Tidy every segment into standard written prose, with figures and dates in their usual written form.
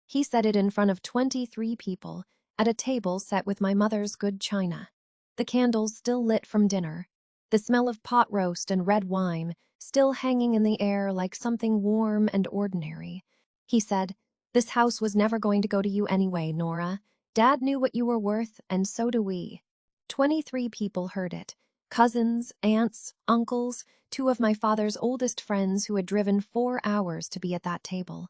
He said it in front of 23 people, at a table set with my mother's good china. The candles still lit from dinner, the smell of pot roast and red wine still hanging in the air like something warm and ordinary. He said, "This house was never going to go to you anyway, Nora. Dad knew what you were worth, and so do we." 23 people heard it. Cousins, aunts, uncles, two of my father's oldest friends who had driven 4 hours to be at that table.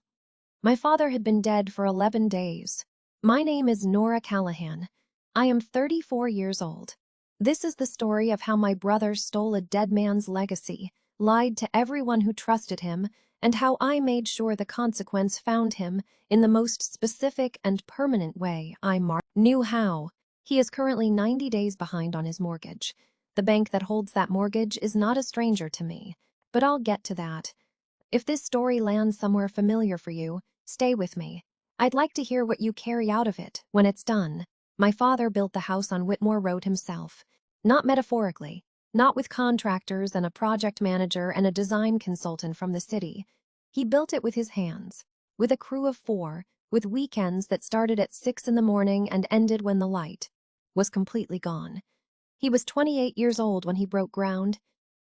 My father had been dead for 11 days. My name is Nora Callahan. I am 34 years old. This is the story of how my brother stole a dead man's legacy, lied to everyone who trusted him, and how I made sure the consequence found him in the most specific and permanent way I knew how. He is currently 90 days behind on his mortgage. The bank that holds that mortgage is not a stranger to me, but I'll get to that. If this story lands somewhere familiar for you, stay with me. I'd like to hear what you carry out of it when it's done. My father built the house on Whitmore Road himself. Not metaphorically, not with contractors and a project manager and a design consultant from the city. He built it with his hands, with a crew of 4, with weekends that started at 6 in the morning and ended when the light was completely gone. He was 28 years old when he broke ground.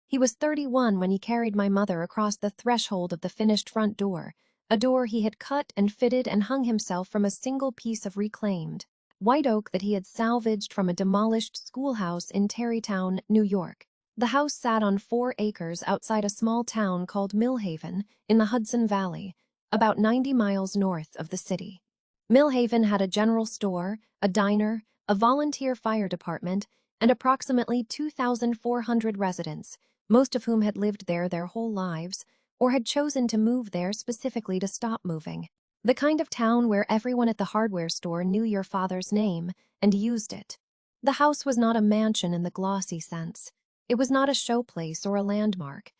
He was 31 when he carried my mother across the threshold of the finished front door, a door he had cut and fitted and hung himself from a single piece of reclaimed white oak that he had salvaged from a demolished schoolhouse in Tarrytown, New York. The house sat on 4 acres outside a small town called Millhaven in the Hudson Valley, about 90 miles north of the city. Millhaven had a general store, a diner, a volunteer fire department, and approximately 2,400 residents, most of whom had lived there their whole lives or had chosen to move there specifically to stop moving. The kind of town where everyone at the hardware store knew your father's name and used it. The house was not a mansion in the glossy sense. It was not a showplace or a landmark.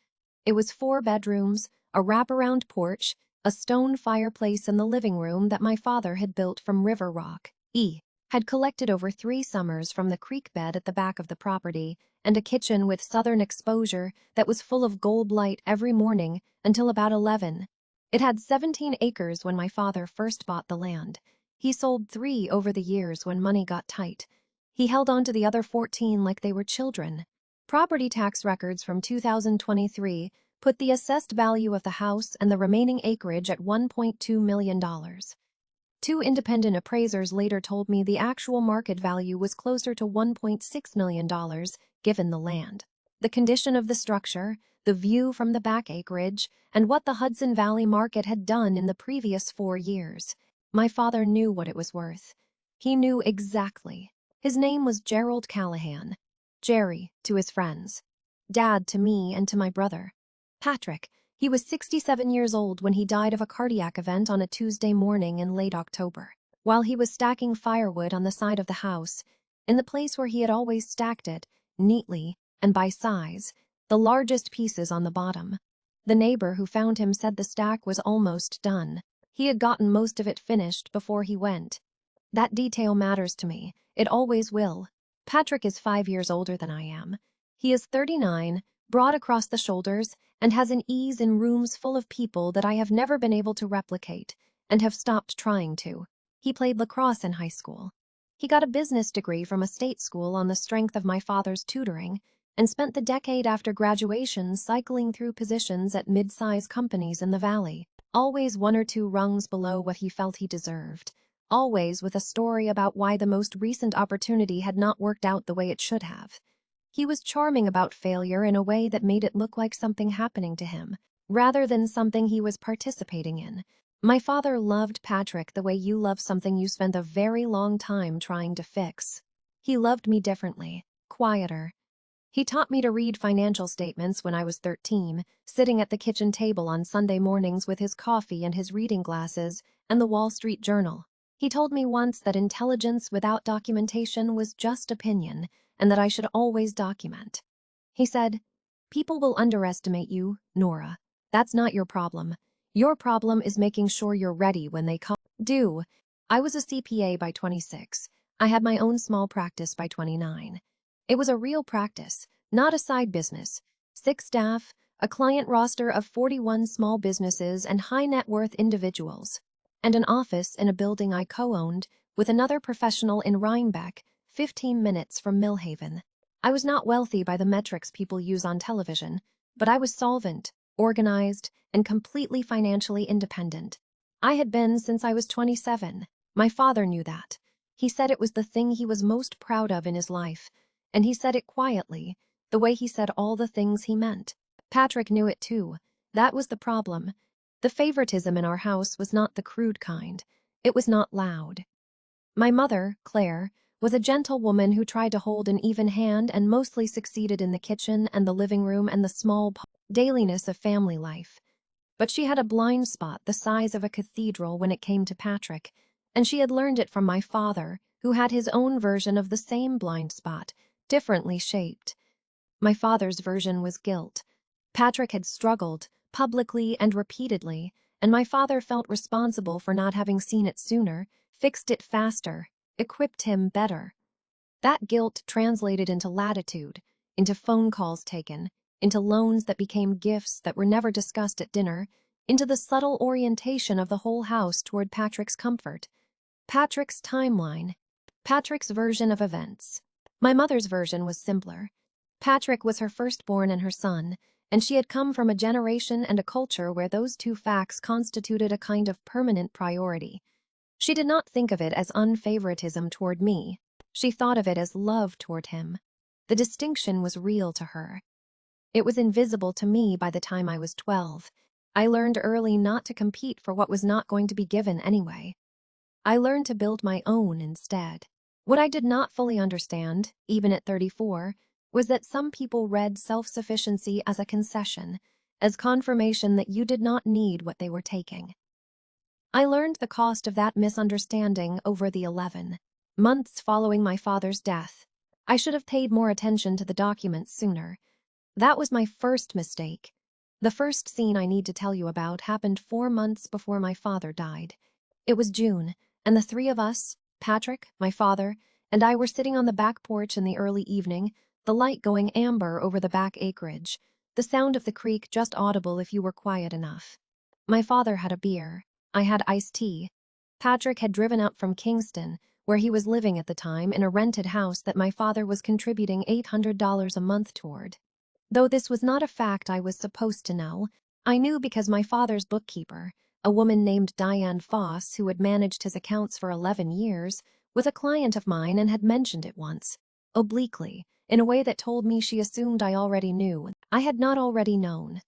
It was 4 bedrooms, a wraparound porch, a stone fireplace in the living room that my father had built from river rock. Had collected over 3 summers from the creek bed at the back of the property, and a kitchen with southern exposure that was full of gold light every morning until about 11. It had 17 acres when my father first bought the land. He sold 3 over the years when money got tight. He held on to the other 14 like they were children. Property tax records from 2023 put the assessed value of the house and the remaining acreage at $1.2 million. 2 independent appraisers later told me the actual market value was closer to $1.6 million, given the land, the condition of the structure, the view from the back acreage, and what the Hudson Valley market had done in the previous 4 years. My father knew what it was worth. He knew exactly. His name was Gerald Callahan. Jerry, to his friends. Dad to me and to my brother. Patrick. He was 67 years old when he died of a cardiac event on a Tuesday morning in late October, while he was stacking firewood on the side of the house, in the place where he had always stacked it, neatly and by size, the largest pieces on the bottom. The neighbor who found him said the stack was almost done. He had gotten most of it finished before he went. That detail matters to me. It always will. Patrick is 5 years older than I am. He is 39, broad across the shoulders, and has an ease in rooms full of people that I have never been able to replicate and have stopped trying to. He played lacrosse in high school. He got a business degree from a state school on the strength of my father's tutoring and spent the decade after graduation cycling through positions at mid-size companies in the valley, always 1 or 2 rungs below what he felt he deserved, always with a story about why the most recent opportunity had not worked out the way it should have. He was charming about failure in a way that made it look like something happening to him, rather than something he was participating in. My father loved Patrick the way you love something you spend a very long time trying to fix. He loved me differently, quieter. He taught me to read financial statements when I was 13, sitting at the kitchen table on Sunday mornings with his coffee and his reading glasses and the Wall Street Journal. He told me once that intelligence without documentation was just opinion, and that I should always document. He said, "People will underestimate you, Nora. That's not your problem. Your problem is making sure you're ready when they do." I was a CPA by 26. I had my own small practice by 29. It was a real practice, not a side business. 6 staff, a client roster of 41 small businesses and high net worth individuals. and an office in a building I co-owned with another professional in Rhinebeck, 15 minutes from Millhaven. I was not wealthy by the metrics people use on television, but I was solvent, organized, and completely financially independent. I had been since I was 27. My father knew that. He said it was the thing he was most proud of in his life, and he said it quietly, the way he said all the things he meant. Patrick knew it too. That was the problem. The favoritism in our house was not the crude kind. It was not loud. My mother, Claire, was a gentle woman who tried to hold an even hand and mostly succeeded in the kitchen and the living room and the small dailiness of family life. But she had a blind spot the size of a cathedral when it came to Patrick, and she had learned it from my father, who had his own version of the same blind spot, differently shaped. My father's version was guilt. Patrick had struggled, publicly and repeatedly, and my father felt responsible for not having seen it sooner, fixed it faster, equipped him better. That guilt translated into latitude, into phone calls taken, into loans that became gifts that were never discussed at dinner, into the subtle orientation of the whole house toward Patrick's comfort. Patrick's timeline. Patrick's version of events. My mother's version was simpler. Patrick was her firstborn and her son, and she had come from a generation and a culture where those two facts constituted a kind of permanent priority. She did not think of it as unfavoritism toward me. She thought of it as love toward him. The distinction was real to her. It was invisible to me by the time I was 12. I learned early not to compete for what was not going to be given anyway. I learned to build my own instead. What I did not fully understand, even at 34, was that some people read self-sufficiency as a concession, as confirmation that you did not need what they were taking. I learned the cost of that misunderstanding over the 11 months following my father's death. I should have paid more attention to the documents sooner. That was my first mistake. The first scene I need to tell you about happened 4 months before my father died. It was June, and the three of us, Patrick, my father, and I were sitting on the back porch in the early evening, the light going amber over the back acreage, the sound of the creek just audible if you were quiet enough. My father had a beer. I had iced tea. Patrick had driven up from Kingston, where he was living at the time in a rented house that my father was contributing $800 a month toward. Though this was not a fact I was supposed to know, I knew because my father's bookkeeper, a woman named Diane Foss who had managed his accounts for 11 years, was a client of mine and had mentioned it once, obliquely, in a way that told me she assumed I already knew. I had not already known.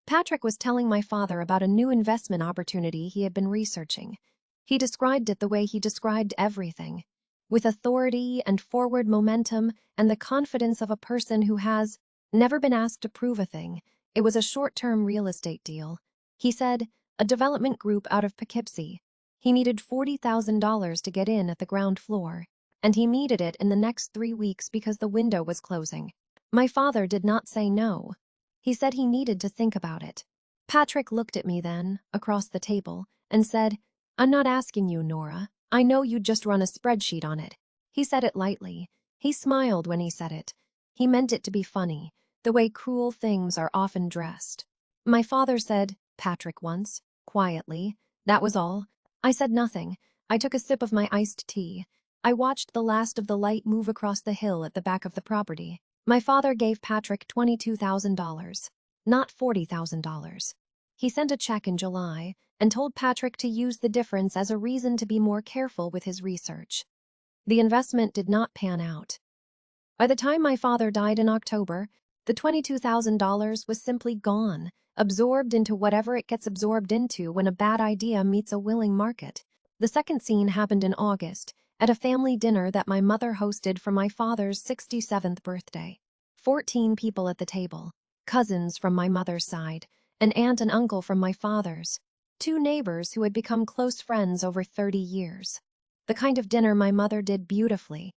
Patrick was telling my father about a new investment opportunity he had been researching. He described it the way he described everything, with authority and forward momentum and the confidence of a person who has never been asked to prove a thing. It was a short-term real estate deal. He said, a development group out of Poughkeepsie. He needed $40,000 to get in at the ground floor, and he needed it in the next 3 weeks because the window was closing. My father did not say no. He said he needed to think about it. Patrick looked at me then, across the table, and said, I'm not asking you, Nora. I know you'd just run a spreadsheet on it. He said it lightly. He smiled when he said it. He meant it to be funny, the way cruel things are often dressed. My father said, Patrick once, quietly. That was all. I said nothing. I took a sip of my iced tea. I watched the last of the light move across the hill at the back of the property. My father gave Patrick $22,000, not $40,000. He sent a check in July and told Patrick to use the difference as a reason to be more careful with his research. The investment did not pan out. By the time my father died in October, the $22,000 was simply gone, absorbed into whatever it gets absorbed into when a bad idea meets a willing market. The second scene happened in August, at a family dinner that my mother hosted for my father's 67th birthday. 14 people at the table, cousins from my mother's side, an aunt and uncle from my father's, 2 neighbors who had become close friends over 30 years. The kind of dinner my mother did beautifully.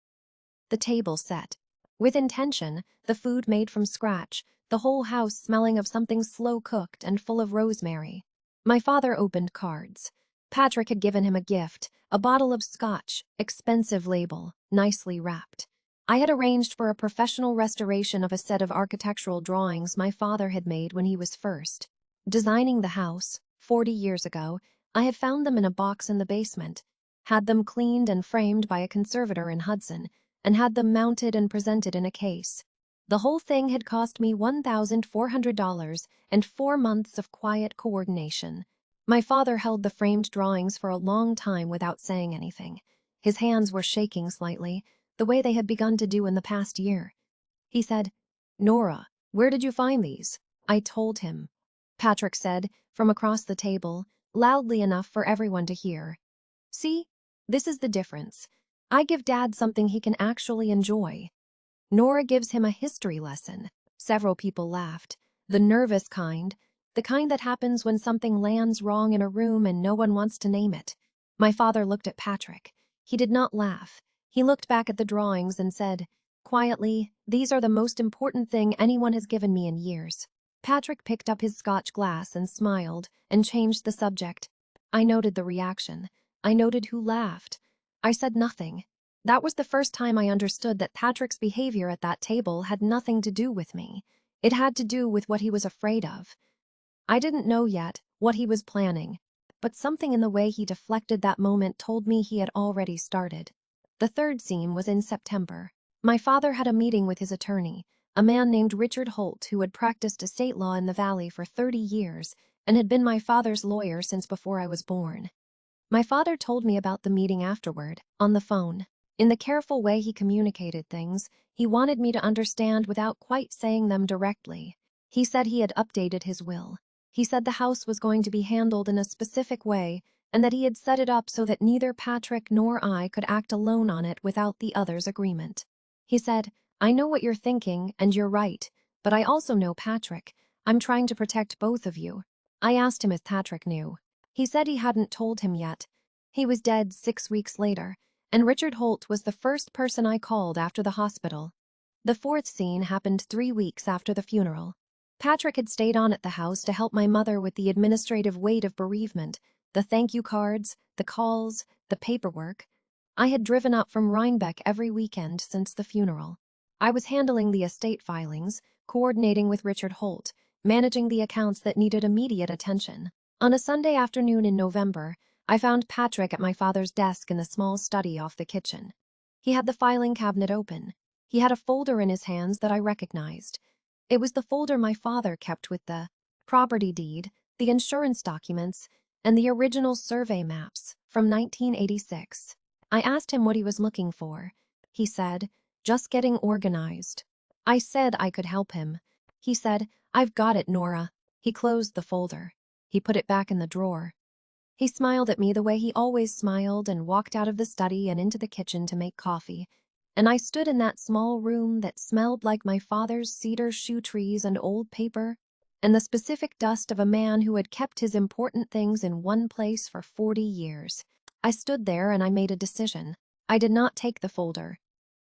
The table set. With intention, the food made from scratch, the whole house smelling of something slow-cooked and full of rosemary. My father opened cards. Patrick had given him a gift, a bottle of scotch, expensive label, nicely wrapped. I had arranged for a professional restoration of a set of architectural drawings my father had made when he was first designing the house, 40 years ago, I had found them in a box in the basement, had them cleaned and framed by a conservator in Hudson, and had them mounted and presented in a case. The whole thing had cost me $1,400 and 4 months of quiet coordination. My father held the framed drawings for a long time without saying anything. His hands were shaking slightly, the way they had begun to do in the past year. He said, "Nora, where did you find these?" I told him. Patrick said, from across the table, loudly enough for everyone to hear, "See, this is the difference. I give Dad something he can actually enjoy." Nora gives him a history lesson. Several people laughed. The nervous kind, the kind that happens when something lands wrong in a room and no one wants to name it. My father looked at Patrick. He did not laugh. He looked back at the drawings and said, quietly, "These are the most important thing anyone has given me in years." Patrick picked up his Scotch glass and smiled and changed the subject. I noted the reaction. I noted who laughed. I said nothing. That was the first time I understood that Patrick's behavior at that table had nothing to do with me. It had to do with what he was afraid of. I didn't know yet what he was planning, but something in the way he deflected that moment told me he had already started. The third scene was in September. My father had a meeting with his attorney, a man named Richard Holt who had practiced estate law in the Valley for 30 years and had been my father's lawyer since before I was born. My father told me about the meeting afterward, on the phone. In the careful way he communicated things, he wanted me to understand without quite saying them directly. He said he had updated his will. He said the house was going to be handled in a specific way and that he had set it up so that neither Patrick nor I could act alone on it without the other's agreement. He said, "I know what you're thinking, and you're right, but I also know Patrick. I'm trying to protect both of you." I asked him if Patrick knew. He said he hadn't told him yet. He was dead 6 weeks later, and Richard Holt was the first person I called after the hospital. The fourth scene happened 3 weeks after the funeral. Patrick had stayed on at the house to help my mother with the administrative weight of bereavement, the thank you cards, the calls, the paperwork. I had driven up from Rhinebeck every weekend since the funeral. I was handling the estate filings, coordinating with Richard Holt, managing the accounts that needed immediate attention. On a Sunday afternoon in November, I found Patrick at my father's desk in the small study off the kitchen. He had the filing cabinet open. He had a folder in his hands that I recognized. It was the folder my father kept with the property deed, the insurance documents, and the original survey maps from 1986. I asked him what he was looking for. He said, "Just getting organized." I said I could help him. He said, "I've got it, Nora." He closed the folder. He put it back in the drawer. He smiled at me the way he always smiled and walked out of the study and into the kitchen to make coffee. And I stood in that small room that smelled like my father's cedar shoe trees and old paper, and the specific dust of a man who had kept his important things in one place for 40 years. I stood there and I made a decision. I did not take the folder.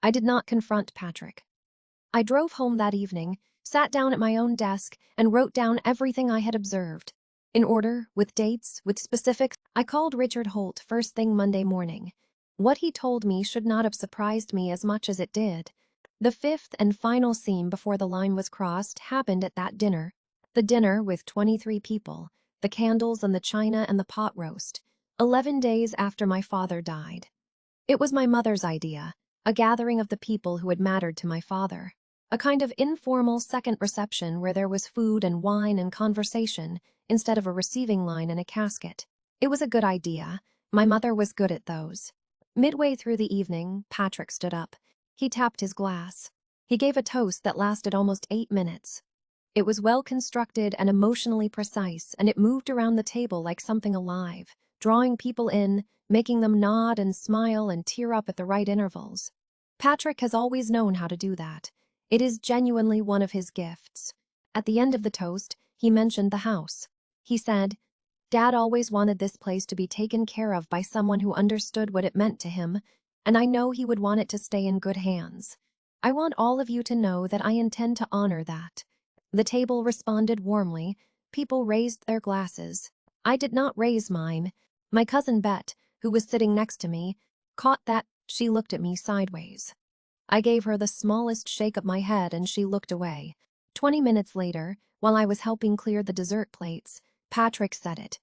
I did not confront Patrick. I drove home that evening, sat down at my own desk, and wrote down everything I had observed. In order, with dates, with specifics. I called Richard Holt first thing Monday morning. What he told me should not have surprised me as much as it did. The fifth and final scene before the line was crossed happened at that dinner. The dinner with 23 people, the candles and the china and the pot roast, 11 days after my father died. It was my mother's idea, a gathering of the people who had mattered to my father. A kind of informal second reception where there was food and wine and conversation instead of a receiving line and a casket. It was a good idea. My mother was good at those. Midway through the evening, Patrick stood up. He tapped his glass. He gave a toast that lasted almost 8 minutes. It was well constructed and emotionally precise, and it moved around the table like something alive, drawing people in, making them nod and smile and tear up at the right intervals. Patrick has always known how to do that. It is genuinely one of his gifts. At the end of the toast, he mentioned the house. He said, "Dad always wanted this place to be taken care of by someone who understood what it meant to him, and I know he would want it to stay in good hands. I want all of you to know that I intend to honor that." The table responded warmly. People raised their glasses. I did not raise mine. My cousin Bet, who was sitting next to me, caught that. She looked at me sideways. I gave her the smallest shake of my head and she looked away. 20 minutes later, while I was helping clear the dessert plates, Patrick said it.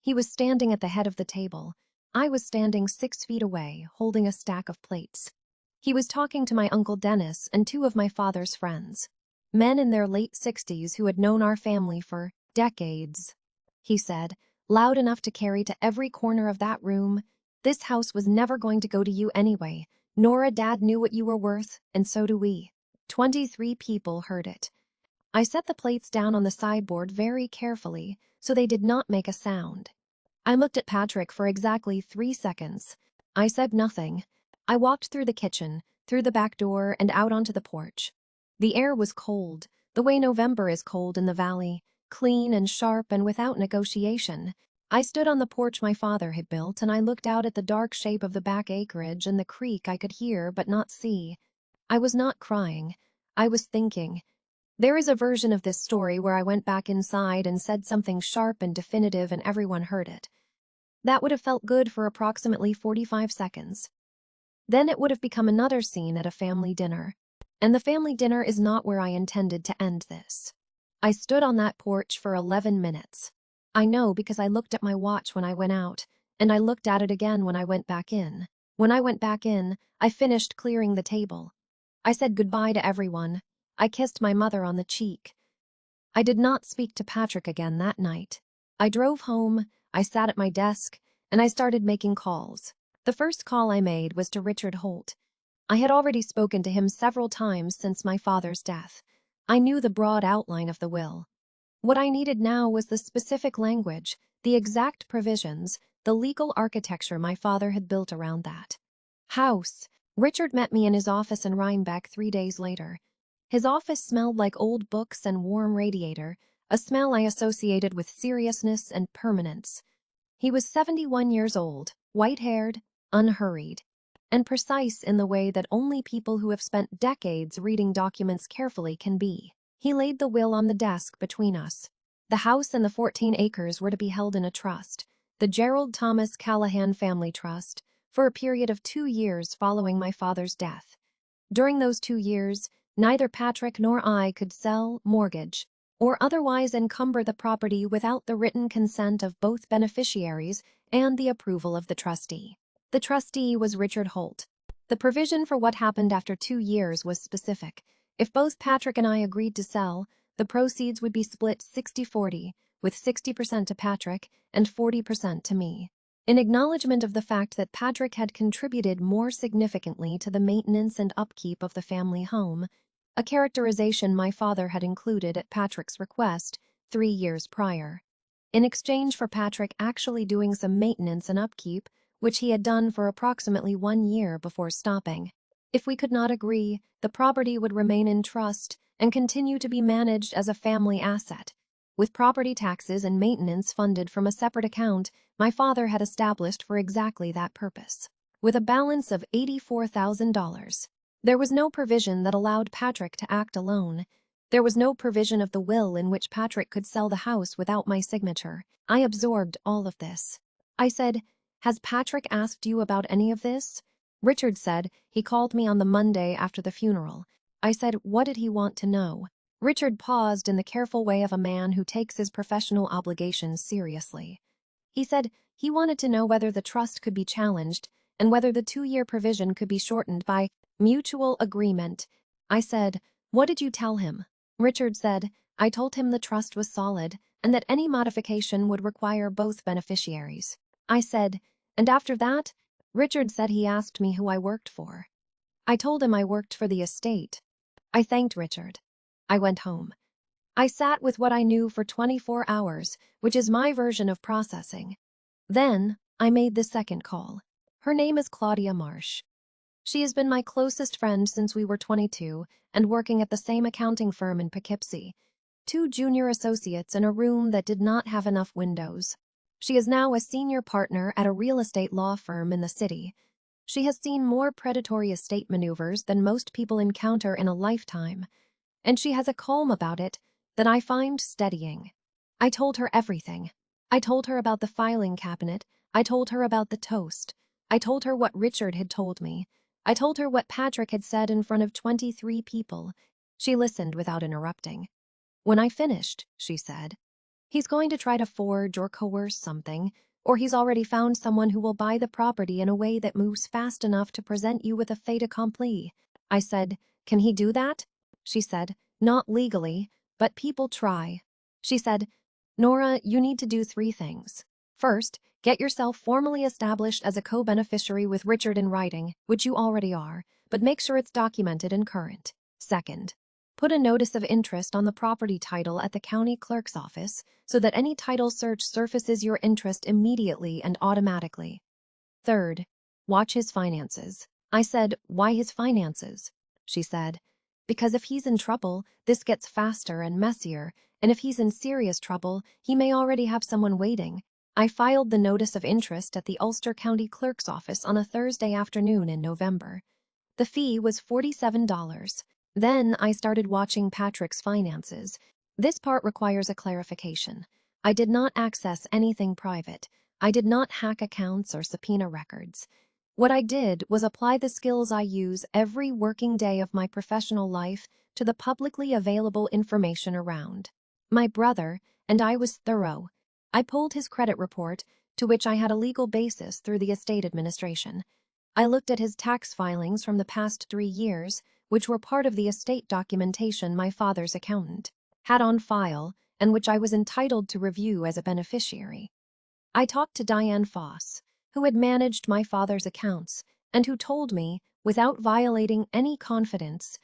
He was standing at the head of the table. I was standing 6 feet away, holding a stack of plates. He was talking to my Uncle Dennis and two of my father's friends, men in their late 60s who had known our family for decades. He said, loud enough to carry to every corner of that room, "This house was never going to go to you anyway. Nora, Dad knew what you were worth, and so do we." 23 people heard it. I set the plates down on the sideboard very carefully so they did not make a sound. I looked at Patrick for exactly 3 seconds. I said nothing. I walked through the kitchen, through the back door, and out onto the porch. The air was cold, the way November is cold in the valley, clean and sharp and without negotiation. I stood on the porch my father had built, and I looked out at the dark shape of the back acreage and the creek I could hear but not see. I was not crying. I was thinking. There is a version of this story where I went back inside and said something sharp and definitive and everyone heard it. That would have felt good for approximately 45 seconds. Then it would have become another scene at a family dinner. And the family dinner is not where I intended to end this. I stood on that porch for 11 minutes. I know because I looked at my watch when I went out, and I looked at it again when I went back in. When I went back in, I finished clearing the table. I said goodbye to everyone. I kissed my mother on the cheek. I did not speak to Patrick again that night. I drove home, I sat at my desk, and I started making calls. The first call I made was to Richard Holt. I had already spoken to him several times since my father's death. I knew the broad outline of the will. What I needed now was the specific language, the exact provisions, the legal architecture my father had built around that house. Richard met me in his office in Rhinebeck 3 days later. His office smelled like old books and warm radiator, a smell I associated with seriousness and permanence. He was 71 years old, white-haired, unhurried, and precise in the way that only people who have spent decades reading documents carefully can be. He laid the will on the desk between us. The house and the 14 acres were to be held in a trust, the Gerald Thomas Callahan Family Trust, for a period of 2 years following my father's death. During those 2 years, neither Patrick nor I could sell, mortgage, or otherwise encumber the property without the written consent of both beneficiaries and the approval of the trustee. The trustee was Richard Holt. The provision for what happened after 2 years was specific. If both Patrick and I agreed to sell, the proceeds would be split 60-40, with 60% to Patrick and 40% to me. In acknowledgement of the fact that Patrick had contributed more significantly to the maintenance and upkeep of the family home, a characterization my father had included at Patrick's request 3 years prior. In exchange for Patrick actually doing some maintenance and upkeep, which he had done for approximately 1 year before stopping. If we could not agree, the property would remain in trust and continue to be managed as a family asset. With property taxes and maintenance funded from a separate account my father had established for exactly that purpose, with a balance of $84,000. There was no provision that allowed Patrick to act alone. There was no provision of the will in which Patrick could sell the house without my signature. I absorbed all of this. I said, "Has Patrick asked you about any of this?" Richard said he called me on the Monday after the funeral. I said, "What did he want to know?" Richard paused in the careful way of a man who takes his professional obligations seriously. He said he wanted to know whether the trust could be challenged and whether the 2-year provision could be shortened by mutual agreement. I said, "What did you tell him?" Richard said, "I told him the trust was solid and that any modification would require both beneficiaries." I said, "And after that?" Richard said he asked me who I worked for. I told him I worked for the estate. I thanked Richard. I went home. I sat with what I knew for 24 hours, which is my version of processing. Then, I made the second call. Her name is Claudia Marsh. She has been my closest friend since we were 22 and working at the same accounting firm in Poughkeepsie. 2 junior associates in a room that did not have enough windows. She is now a senior partner at a real estate law firm in the city. She has seen more predatory estate maneuvers than most people encounter in a lifetime, and she has a calm about it that I find steadying. I told her everything. I told her about the filing cabinet. I told her about the toast. I told her what Richard had told me. I told her what Patrick had said in front of 23 people. She listened without interrupting. When I finished, she said, He's going to try to forge or coerce something, or he's already found someone who will buy the property in a way that moves fast enough to present you with a fait accompli. I said, "Can he do that?" She said, "Not legally, but people try." She said, "Nora, you need to do 3 things. First, get yourself formally established as a co-beneficiary with Richard in writing, which you already are, but make sure it's documented and current. Second, put a notice of interest on the property title at the county clerk's office so that any title search surfaces your interest immediately and automatically. Third, watch his finances." I said, "Why his finances?" She said, "Because if he's in trouble, this gets faster and messier, and if he's in serious trouble, he may already have someone waiting." I filed the notice of interest at the Ulster County Clerk's office on a Thursday afternoon in November. The fee was $47. Then I started watching Patrick's finances. This part requires a clarification. I did not access anything private. I did not hack accounts or subpoena records. What I did was apply the skills I use every working day of my professional life to the publicly available information around. My brother and I was thorough. I pulled his credit report, to which I had a legal basis through the estate administration. I looked at his tax filings from the past 3 years, which were part of the estate documentation my father's accountant had on file and which I was entitled to review as a beneficiary. I talked to Diane Foss, who had managed my father's accounts and who told me, without violating any confidence,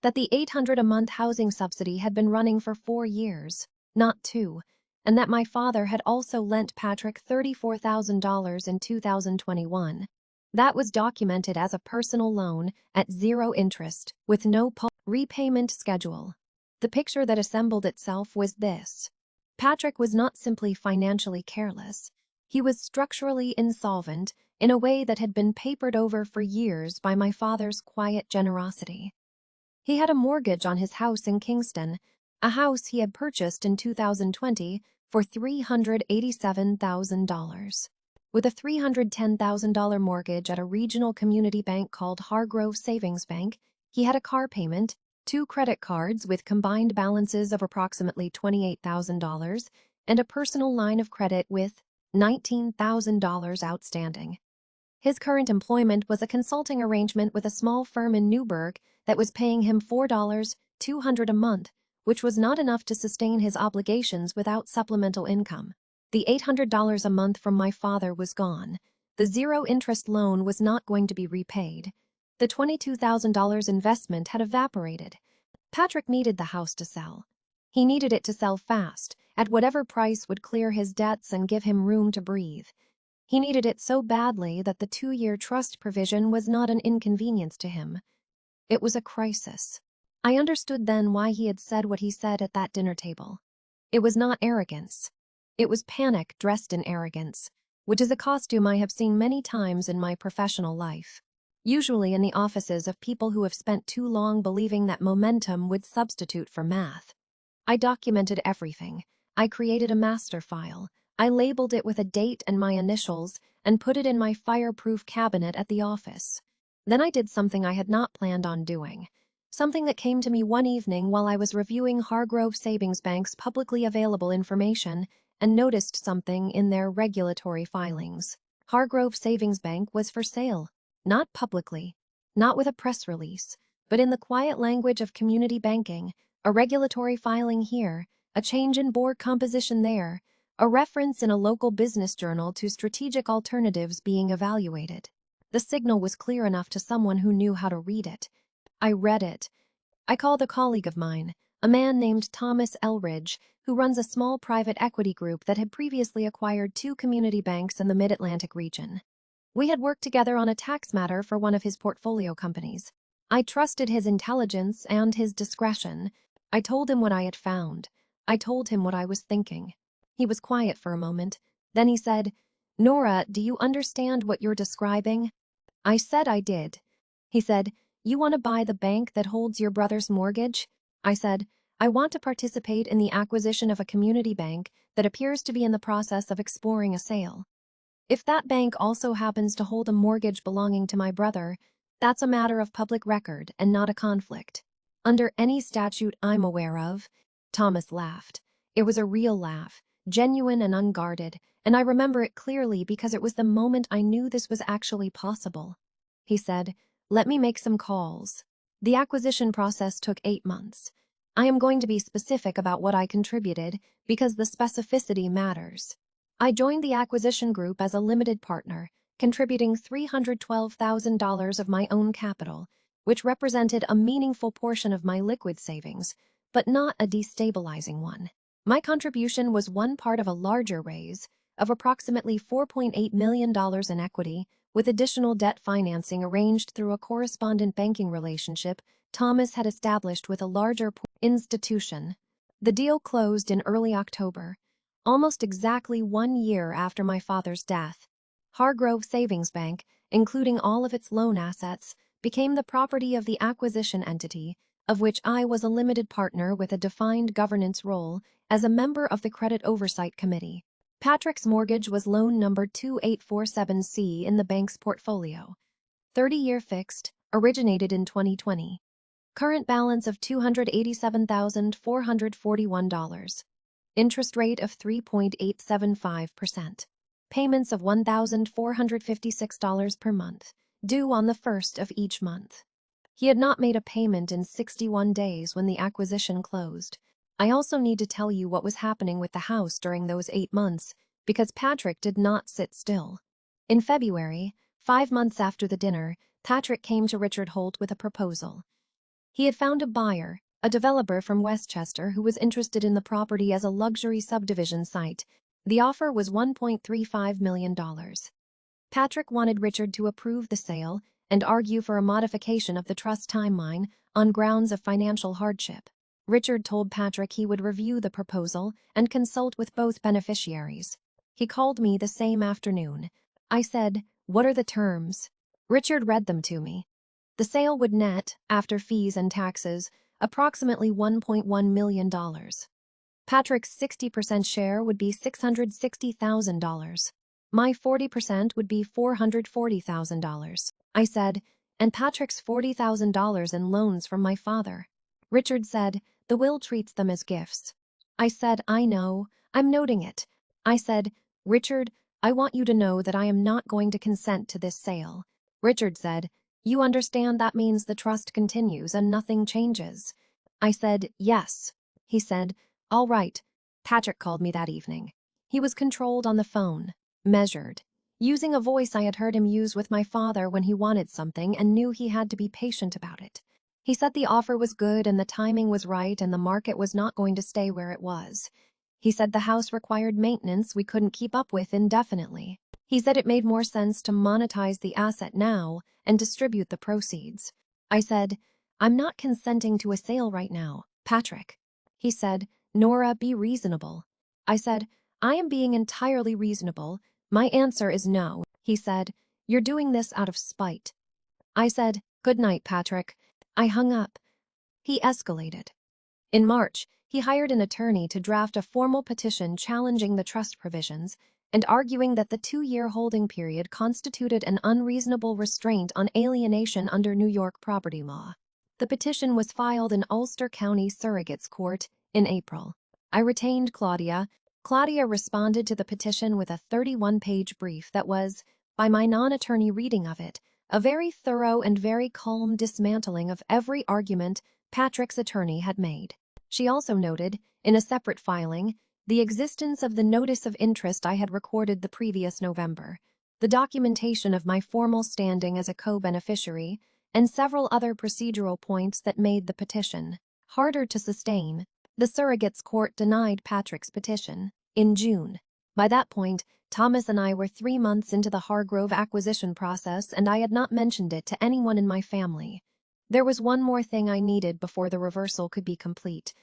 that the $800 a month housing subsidy had been running for 4 years, not 2, and that my father had also lent Patrick $34,000 in 2021. That was documented as a personal loan at 0 interest with no repayment schedule. The picture that assembled itself was this. Patrick was not simply financially careless. He was structurally insolvent in a way that had been papered over for years by my father's quiet generosity. He had a mortgage on his house in Kingston, a house he had purchased in 2020 for $387,000. With a $310,000 mortgage at a regional community bank called Hargrove Savings Bank, he had a car payment, 2 credit cards with combined balances of approximately $28,000, and a personal line of credit with $19,000 outstanding. His current employment was a consulting arrangement with a small firm in Newburgh that was paying him $4,200 a month, which was not enough to sustain his obligations without supplemental income. The $800 a month from my father was gone. The 0-interest loan was not going to be repaid. The $22,000 investment had evaporated. Patrick needed the house to sell. He needed it to sell fast, at whatever price would clear his debts and give him room to breathe. He needed it so badly that the 2-year trust provision was not an inconvenience to him. It was a crisis. I understood then why he had said what he said at that dinner table. It was not arrogance. It was panic dressed in arrogance, which is a costume I have seen many times in my professional life, usually in the offices of people who have spent too long believing that momentum would substitute for math. I documented everything. I created a master file. I labeled it with a date and my initials and put it in my fireproof cabinet at the office. Then I did something I had not planned on doing. Something that came to me one evening while I was reviewing Hargrove Savings Bank's publicly available information and noticed something in their regulatory filings. Hargrove Savings Bank was for sale, not publicly, not with a press release, but in the quiet language of community banking, a regulatory filing here, a change in board composition there, a reference in a local business journal to strategic alternatives being evaluated. The signal was clear enough to someone who knew how to read it. I read it. I called a colleague of mine, a man named Thomas Elridge, who runs a small private equity group that had previously acquired 2 community banks in the Mid-Atlantic region. We had worked together on a tax matter for one of his portfolio companies. I trusted his intelligence and his discretion. I told him what I had found. I told him what I was thinking. He was quiet for a moment. Then he said, "Nora, do you understand what you're describing?" I said I did. He said, "You want to buy the bank that holds your brother's mortgage?" I said, "I want to participate in the acquisition of a community bank that appears to be in the process of exploring a sale. If that bank also happens to hold a mortgage belonging to my brother, that's a matter of public record and not a conflict. Under any statute I'm aware of." Thomas laughed. It was a real laugh. genuine and unguarded, and I remember it clearly because it was the moment I knew this was actually possible. He said, "Let me make some calls." The acquisition process took 8 months. I am going to be specific about what I contributed because the specificity matters. I joined the acquisition group as a limited partner, contributing $312,000 of my own capital, which represented a meaningful portion of my liquid savings, but not a destabilizing one. My contribution was one part of a larger raise of approximately $4.8 million in equity, with additional debt financing arranged through a correspondent banking relationship Thomas had established with a larger institution. The deal closed in early October, almost exactly 1 year after my father's death. Hargrove Savings Bank, including all of its loan assets, became the property of the acquisition entity, of which I was a limited partner with a defined governance role as a member of the Credit Oversight Committee. Patrick's mortgage was loan number 2847C in the bank's portfolio. 30-year fixed, originated in 2020. Current balance of $287,441. Interest rate of 3.875%. Payments of $1,456 per month, due on the 1st of each month. He had not made a payment in 61 days when the acquisition closed. I also need to tell you what was happening with the house during those 8 months, because Patrick did not sit still. In February, 5 months after the dinner, Patrick came to Richard Holt with a proposal. He had found a buyer, a developer from Westchester who was interested in the property as a luxury subdivision site. The offer was $1.35 million. Patrick wanted Richard to approve the sale and argue for a modification of the trust timeline on grounds of financial hardship. Richard told Patrick he would review the proposal and consult with both beneficiaries. He called me the same afternoon. I said, "What are the terms?" Richard read them to me. The sale would net, after fees and taxes, approximately $1.1 million. Patrick's 60% share would be $660,000. My 40% would be $440,000. I said, and Patrick's $40,000 in loans from my father. Richard said, "The will treats them as gifts." I said, "I know, I'm noting it." I said, "Richard, I want you to know that I am not going to consent to this sale." Richard said, "You understand that means the trust continues and nothing changes." I said, "Yes." He said, "All right." Patrick called me that evening. He was controlled on the phone, measured, using a voice I had heard him use with my father when he wanted something and knew he had to be patient about it. He said the offer was good and the timing was right and the market was not going to stay where it was. He said the house required maintenance we couldn't keep up with indefinitely. He said it made more sense to monetize the asset now and distribute the proceeds. I said, "I'm not consenting to a sale right now, Patrick." He said, "Nora, be reasonable." I said, "I am being entirely reasonable. My answer is no." He said, "You're doing this out of spite." I said, "Good night, Patrick." I hung up. He escalated. In March, he hired an attorney to draft a formal petition challenging the trust provisions and arguing that the 2-year holding period constituted an unreasonable restraint on alienation under New York property law. The petition was filed in Ulster County Surrogate's Court in April. I retained Claudia. Claudia responded to the petition with a 31-page brief that was, by my non-attorney reading of it, a very thorough and very calm dismantling of every argument Patrick's attorney had made. She also noted, in a separate filing, the existence of the notice of interest I had recorded the previous November, the documentation of my formal standing as a co-beneficiary, and several other procedural points that made the petition harder to sustain. The Surrogate's Court denied Patrick's petition in June. By that point, Thomas and I were 3 months into the Hargrove acquisition process, and I had not mentioned it to anyone in my family. There was one more thing I needed before the reversal could be complete.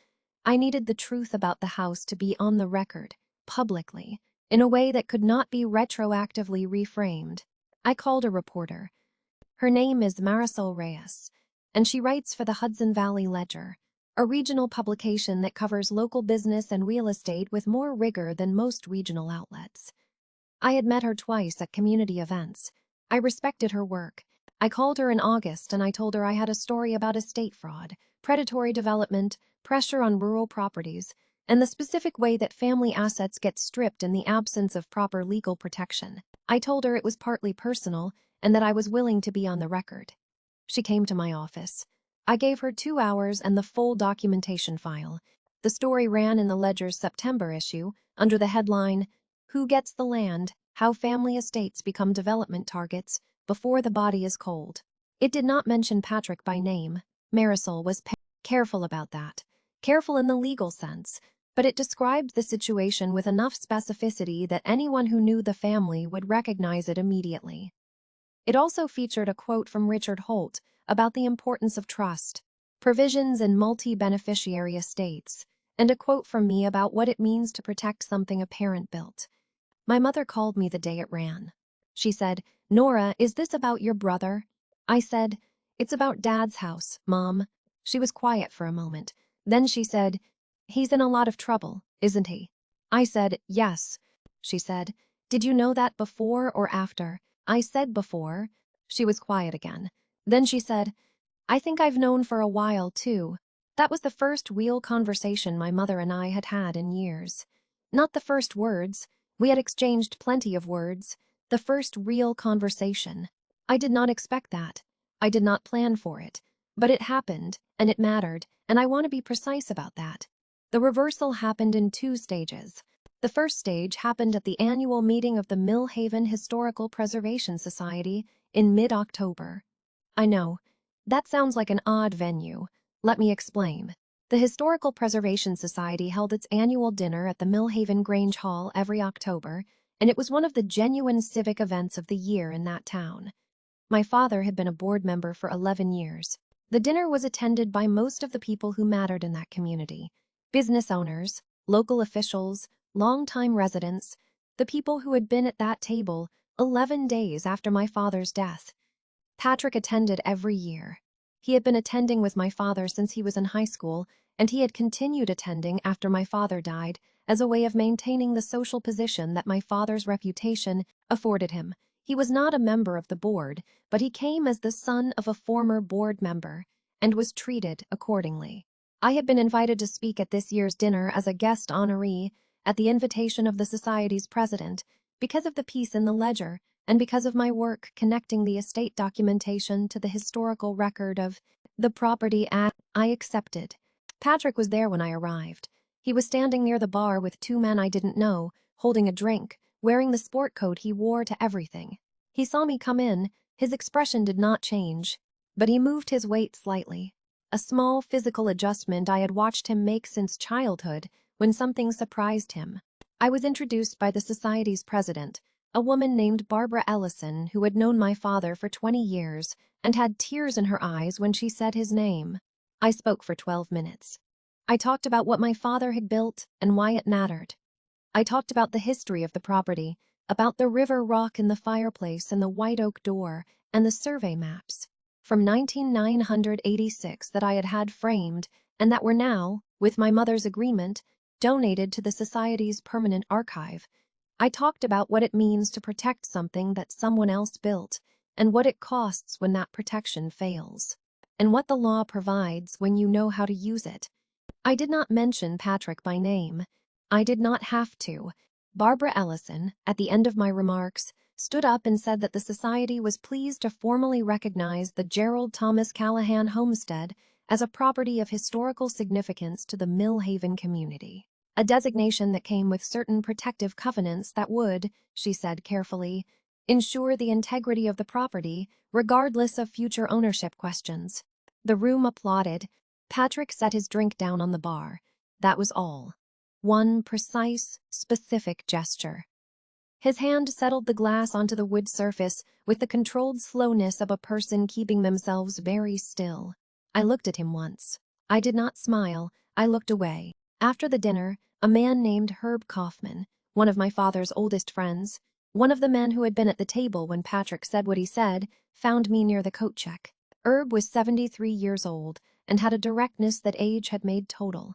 I needed the truth about the house to be on the record, publicly, in a way that could not be retroactively reframed. I called a reporter. Her name is Marisol Reyes, and she writes for the Hudson Valley Ledger, a regional publication that covers local business and real estate with more rigor than most regional outlets. I had met her twice at community events. I respected her work. I called her in August and I told her I had a story about estate fraud, predatory development, pressure on rural properties, and the specific way that family assets get stripped in the absence of proper legal protection. I told her it was partly personal and that I was willing to be on the record. She came to my office. I gave her 2 hours and the full documentation file. The story ran in the Ledger's September issue under the headline, "Who Gets the Land? How Family Estates Become Development Targets Before the Body is Cold." It did not mention Patrick by name. Marisol was careful about that. Careful in the legal sense, but it described the situation with enough specificity that anyone who knew the family would recognize it immediately. It also featured a quote from Richard Holt about the importance of trust, provisions in multi-beneficiary estates, and a quote from me about what it means to protect something a parent built. My mother called me the day it ran. She said, "Nora, is this about your brother?" I said, "It's about Dad's house, Mom." She was quiet for a moment. Then she said, "He's in a lot of trouble, isn't he?" I said, "Yes." She said, "Did you know that before or after?" I said before. She was quiet again. Then she said, "I think I've known for a while, too." That was the first real conversation my mother and I had had in years. Not the first words. We had exchanged plenty of words. The first real conversation. I did not expect that. I did not plan for it. But it happened, and it mattered, and I want to be precise about that. The reversal happened in 2 stages. The first stage happened at the annual meeting of the Millhaven Historical Preservation Society in mid-October. I know, that sounds like an odd venue. Let me explain. The Historical Preservation Society held its annual dinner at the Millhaven Grange Hall every October, and it was one of the genuine civic events of the year in that town. My father had been a board member for 11 years. The dinner was attended by most of the people who mattered in that community: business owners, local officials, longtime residents, the people who had been at that table 11 days after my father's death. Patrick attended every year. He had been attending with my father since he was in high school, and he had continued attending after my father died as a way of maintaining the social position that my father's reputation afforded him. He was not a member of the board, but he came as the son of a former board member and was treated accordingly. I had been invited to speak at this year's dinner as a guest honoree at the invitation of the Society's president because of the piece in the Ledger and because of my work connecting the estate documentation to the historical record of the property. I accepted. Patrick was there when I arrived. He was standing near the bar with 2 men I didn't know, holding a drink, wearing the sport coat he wore to everything. He saw me come in. His expression did not change, but he moved his weight slightly. A small physical adjustment I had watched him make since childhood when something surprised him. I was introduced by the Society's president, a woman named Barbara Ellison who had known my father for 20 years and had tears in her eyes when she said his name. I spoke for 12 minutes. I talked about what my father had built and why it mattered. I talked about the history of the property, about the river rock in the fireplace and the white oak door, and the survey maps from 1986 that I had had framed and that were now, with my mother's agreement, donated to the Society's permanent archive. I talked about what it means to protect something that someone else built and what it costs when that protection fails, and what the law provides when you know how to use it. I did not mention Patrick by name. I did not have to. Barbara Ellison, at the end of my remarks, stood up and said that the Society was pleased to formally recognize the Gerald Thomas Callahan homestead as a property of historical significance to the Millhaven community. A designation that came with certain protective covenants that would, she said carefully, ensure the integrity of the property regardless of future ownership questions. The room applauded. Patrick set his drink down on the bar. That was all. One precise, specific gesture. His hand settled the glass onto the wood surface with the controlled slowness of a person keeping themselves very still. I looked at him once. I did not smile. I looked away. After the dinner, a man named Herb Kaufman, one of my father's oldest friends, one of the men who had been at the table when Patrick said what he said, found me near the coat check. Herb was 73 years old and had a directness that age had made total.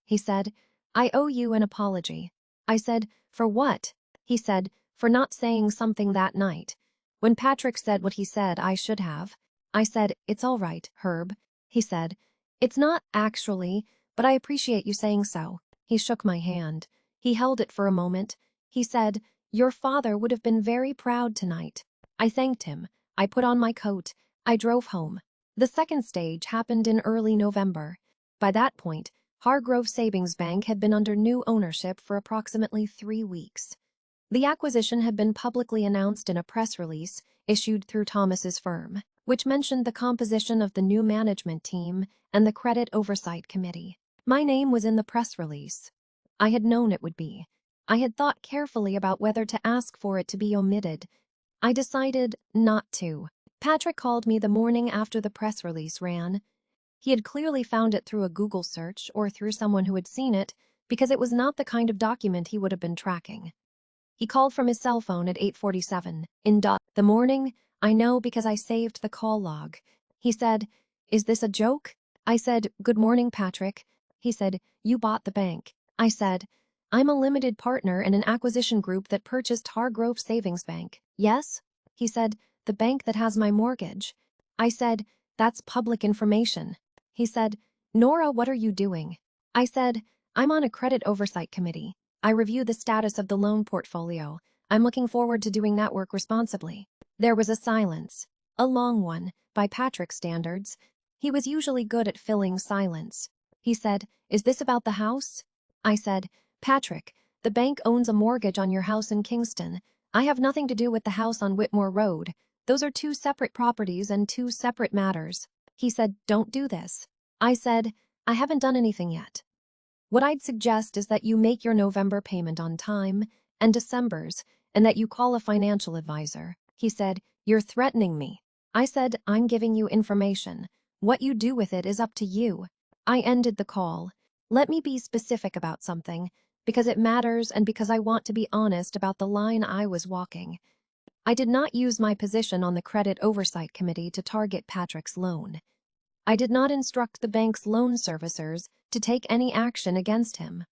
He said, "I owe you an apology." I said, "For what?" He said, "For not saying something that night. When Patrick said what he said, I should have." I said, "It's all right, Herb." He said, "It's not, actually, but I appreciate you saying so." He shook my hand. He held it for a moment. He said, "Your father would have been very proud tonight." I thanked him. I put on my coat. I drove home. The second stage happened in early November. By that point, Hargrove Savings Bank had been under new ownership for approximately 3 weeks. The acquisition had been publicly announced in a press release issued through Thomas's firm, which mentioned the composition of the new management team and the credit oversight committee. My name was in the press release. I had known it would be. I had thought carefully about whether to ask for it to be omitted. I decided not to. Patrick called me the morning after the press release ran. He had clearly found it through a Google search or through someone who had seen it, because it was not the kind of document he would have been tracking. He called from his cell phone at 8:47. The morning, I know because I saved the call log. He said, "Is this a joke?" I said, "Good morning, Patrick." He said, "You bought the bank." I said, "I'm a limited partner in an acquisition group that purchased Hargrove Savings Bank." "Yes?" He said, "The bank that has my mortgage." I said, "That's public information." He said, "Nora, what are you doing?" I said, "I'm on a credit oversight committee. I review the status of the loan portfolio. I'm looking forward to doing that work responsibly." There was a silence, a long one, by Patrick's standards. He was usually good at filling silence. He said, "Is this about the house?" I said, "Patrick, the bank owns a mortgage on your house in Kingston. I have nothing to do with the house on Whitmore Road. Those are two separate properties and two separate matters." He said, "Don't do this." I said, "I haven't done anything yet. What I'd suggest is that you make your November payment on time and December's, and that you call a financial advisor." He said, "You're threatening me." I said, "I'm giving you information. What you do with it is up to you." I ended the call. Let me be specific about something, because it matters and because I want to be honest about the line I was walking. I did not use my position on the Credit Oversight Committee to target Patrick's loan. I did not instruct the bank's loan servicers to take any action against him.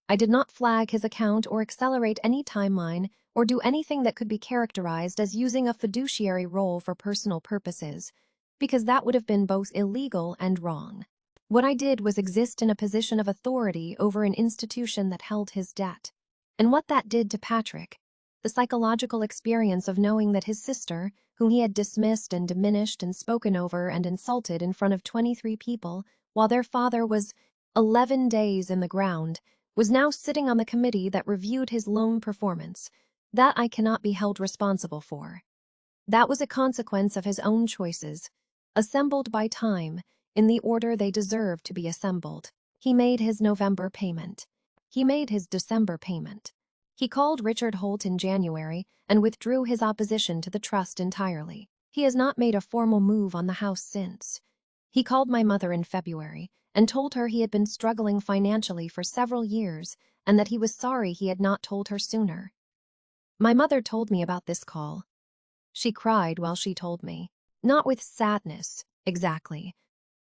I did not flag his account or accelerate any timeline or do anything that could be characterized as using a fiduciary role for personal purposes, because that would have been both illegal and wrong. What I did was exist in a position of authority over an institution that held his debt. And what that did to Patrick, the psychological experience of knowing that his sister, whom he had dismissed and diminished and spoken over and insulted in front of 23 people while their father was 11 days in the ground, was now sitting on the committee that reviewed his loan performance, that I cannot be held responsible for. That was a consequence of his own choices, assembled by time in the order they deserved to be assembled. He made his November payment. He made his December payment. He called Richard Holt in January and withdrew his opposition to the trust entirely. He has not made a formal move on the house since. He called my mother in February and told her he had been struggling financially for several years and that he was sorry he had not told her sooner. My mother told me about this call. She cried while she told me, not with sadness, exactly,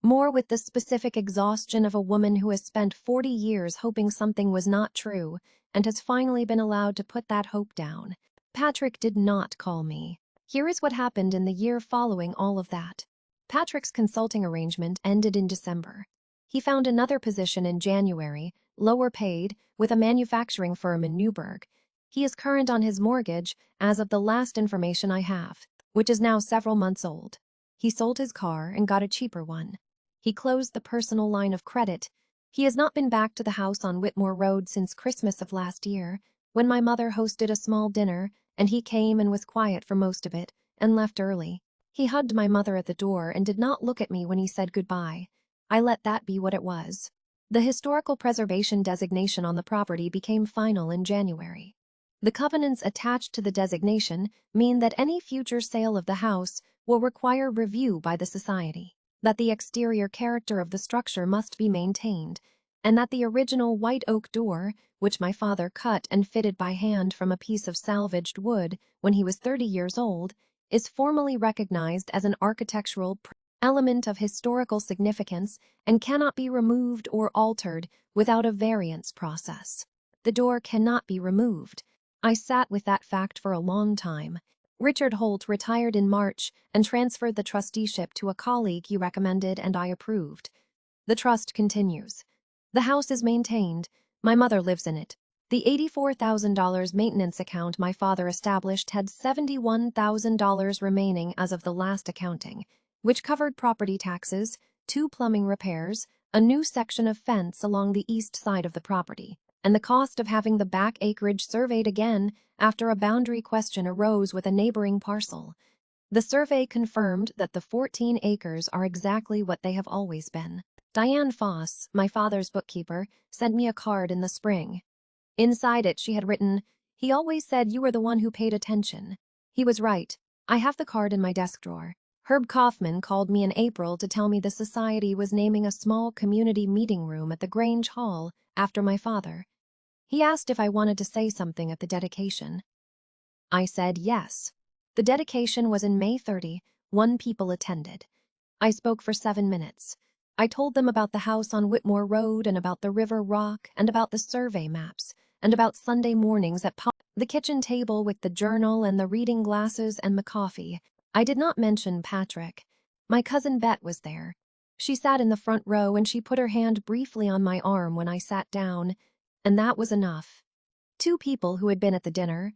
more with the specific exhaustion of a woman who has spent 40 years hoping something was not true and has finally been allowed to put that hope down. Patrick did not call me. Here is what happened in the year following all of that. Patrick's consulting arrangement ended in December. He found another position in January, lower paid, with a manufacturing firm in Newburgh. He is current on his mortgage as of the last information I have, which is now several months old. He sold his car and got a cheaper one. He closed the personal line of credit. He has not been back to the house on Whitmore Road since Christmas of last year, when my mother hosted a small dinner, and he came and was quiet for most of it, and left early. He hugged my mother at the door and did not look at me when he said goodbye. I let that be what it was. The historical preservation designation on the property became final in January. The covenants attached to the designation mean that any future sale of the house will require review by the society, that the exterior character of the structure must be maintained, and that the original white oak door, which my father cut and fitted by hand from a piece of salvaged wood when he was 30 years old, is formally recognized as an architectural element of historical significance and cannot be removed or altered without a variance process. The door cannot be removed. I sat with that fact for a long time. Richard Holt retired in March and transferred the trusteeship to a colleague he recommended and I approved. The trust continues. The house is maintained, My mother lives in it. The $84,000 maintenance account my father established had $71,000 remaining as of the last accounting, which covered property taxes, 2 plumbing repairs, a new section of fence along the east side of the property, and the cost of having the back acreage surveyed again after a boundary question arose with a neighboring parcel. The survey confirmed that the 14 acres are exactly what they have always been. Diane Foss, my father's bookkeeper, sent me a card in the spring. Inside it, she had written, "He always said you were the one who paid attention." He was right. I have the card in my desk drawer. Herb Kaufman called me in April to tell me the society was naming a small community meeting room at the Grange Hall after my father. He asked if I wanted to say something at the dedication. I said yes. The dedication was in May 30. 1 people attended. I spoke for 7 minutes. I told them about the house on Whitmore Road and about the River Rock and about the survey maps and about Sunday mornings at the kitchen table with the journal and the reading glasses and the coffee. I did not mention Patrick. My cousin Bet was there. She sat in the front row and she put her hand briefly on my arm when I sat down, and that was enough. 2 people who had been at the dinner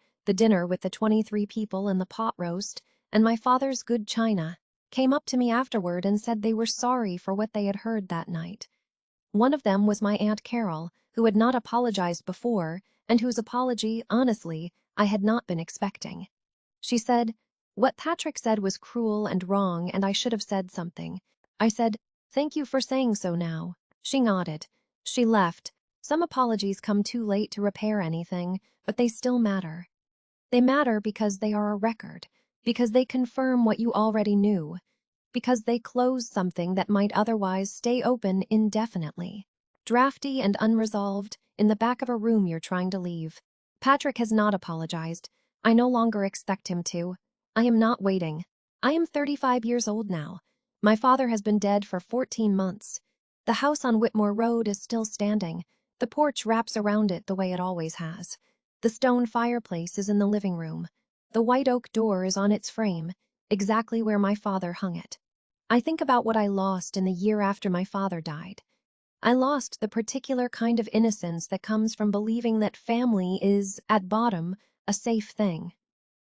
with the 23 people and the pot roast, and my father's good china, came up to me afterward and said they were sorry for what they had heard that night. One of them was my Aunt Carol, who had not apologized before, and whose apology, honestly, I had not been expecting. She said, "What Patrick said was cruel and wrong, and I should have said something." I said, "Thank you for saying so now." She nodded. She left. Some apologies come too late to repair anything, but they still matter. They matter because they are a record, because they confirm what you already knew, because they close something that might otherwise stay open indefinitely, drafty and unresolved, in the back of a room you're trying to leave. Patrick has not apologized. I no longer expect him to. I am not waiting. I am 35 years old now. My father has been dead for 14 months. The house on Whitmore Road is still standing. The porch wraps around it the way it always has. The stone fireplace is in the living room. The white oak door is on its frame, exactly where my father hung it. I think about what I lost in the year after my father died. I lost the particular kind of innocence that comes from believing that family is, at bottom, a safe thing.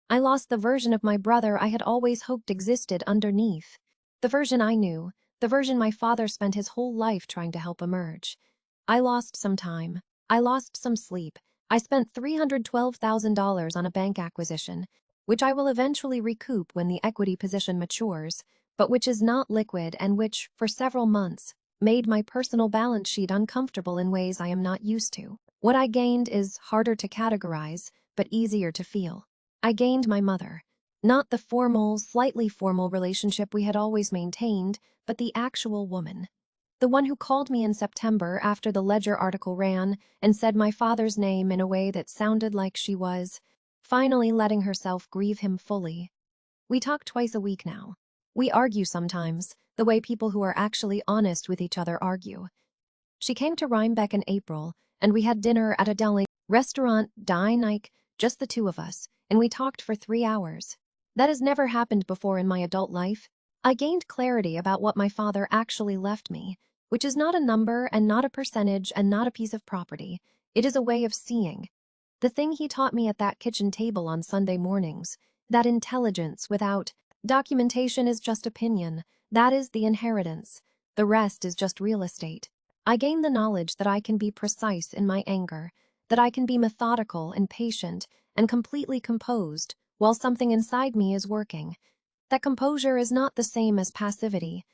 I lost the version of my brother I had always hoped existed underneath. The version I knew, the version my father spent his whole life trying to help emerge. I lost some time. I lost some sleep. I spent $312,000 on a bank acquisition, which I will eventually recoup when the equity position matures, but which is not liquid and which, for several months, made my personal balance sheet uncomfortable in ways I am not used to. What I gained is harder to categorize, but easier to feel. I gained my mother. Not the formal, slightly formal relationship we had always maintained, but the actual woman. The one who called me in September after the Ledger article ran and said my father's name in a way that sounded like she was finally letting herself grieve him fully. We talk twice a week now. We argue sometimes, the way people who are actually honest with each other argue. She came to Rhinebeck in April, and we had dinner at a deli restaurant, just the 2 of us, and we talked for 3 hours. That has never happened before in my adult life. I gained clarity about what my father actually left me, which is not a number and not a percentage and not a piece of property. It is a way of seeing. The thing he taught me at that kitchen table on Sunday mornings, that intelligence without documentation is just opinion. That is the inheritance. The rest is just real estate. I gained the knowledge that I can be precise in my anger, that I can be methodical and patient and completely composed while something inside me is working. That composure is not the same as passivity.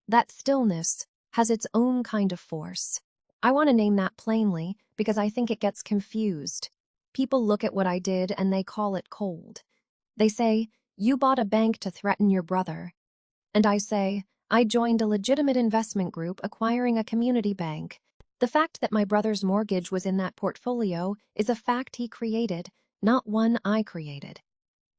That stillness has its own kind of force. I want to name that plainly because I think it gets confused. People look at what I did and they call it cold. They say, "You bought a bank to threaten your brother." And I say, "I joined a legitimate investment group acquiring a community bank." The fact that my brother's mortgage was in that portfolio is a fact he created, not one I created.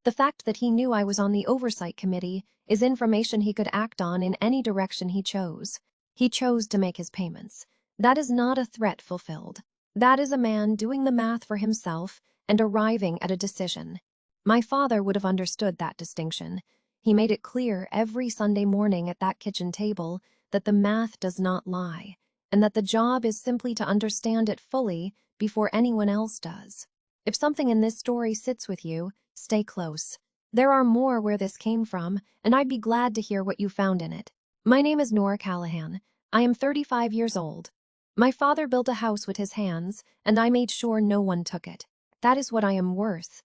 The fact that he knew I was on the oversight committee is information he could act on in any direction he chose. He chose to make his payments. That is not a threat fulfilled. That is a man doing the math for himself and arriving at a decision. My father would have understood that distinction. He made it clear every Sunday morning at that kitchen table that the math does not lie, and that the job is simply to understand it fully before anyone else does. If something in this story sits with you, stay close. There are more where this came from, and I'd be glad to hear what you found in it. My name is Nora Callahan. I am 35 years old. My father built a house with his hands, and I made sure no one took it. That is what I am worth,